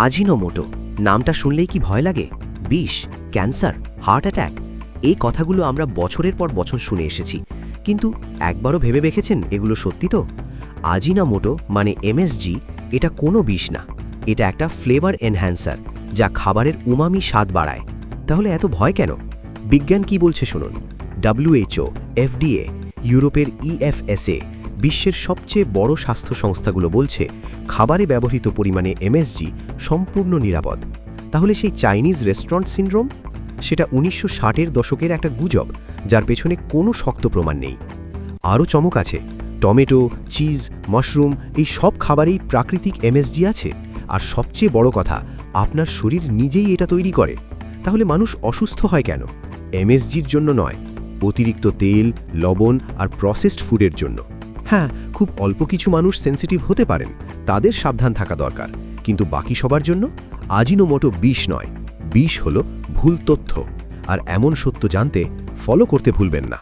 আজিনোমোটো নামটা শুনলেই কি ভয় লাগে? বিষ, ক্যান্সার, হার্ট অ্যাটাক, এই কথাগুলো আমরা বছরের পর বছর শুনে এসেছি, কিন্তু একবারও ভেবে দেখেছেন এগুলো সত্যি তো? আজিনোমোটো মানে এমএসজি এটা কোনো বিষ না, এটা একটা ফ্লেভার এনহ্যান্সার যা খাবারের উমামি স্বাদ বাড়ায়। তাহলে এত ভয় কেন? বিজ্ঞান কি বলছে শুনুন। WHO, FDA, ইউরোপের EFSA, বিশ্বের সবচেয়ে বড় স্বাস্থ্য সংস্থাগুলো বলছে খাবারে ব্যবহৃত পরিমাণে এমএসজি সম্পূর্ণ নিরাপদ। তাহলে সেই চাইনিজ রেস্টুরেন্ট সিনড্রোম? সেটা 1960-এর দশকের একটা গুজব, যার পেছনে কোনো শক্ত প্রমাণ নেই। আরও চমক আছে, টমেটো, চিজ, মাশরুম এই সব খাবারেই প্রাকৃতিক এমএসজি আছে। আর সবচেয়ে বড় কথা, আপনার শরীর নিজেই এটা তৈরি করে। তাহলে মানুষ অসুস্থ হয় কেন? এমএসজির জন্য নয়, অতিরিক্ত তেল, লবণ আর প্রসেসড ফুডের জন্য। হ্যাঁ, খুব অল্প কিছু মানুষ সেনসিটিভ হতে পারেন, তাদের সাবধান থাকা দরকার, কিন্তু বাকি সবার জন্য আজিনোমোটো বিষ নয়, বিষ হলো ভুল তথ্য। আর এমন সত্য জানতে ফলো করতে ভুলবেন না।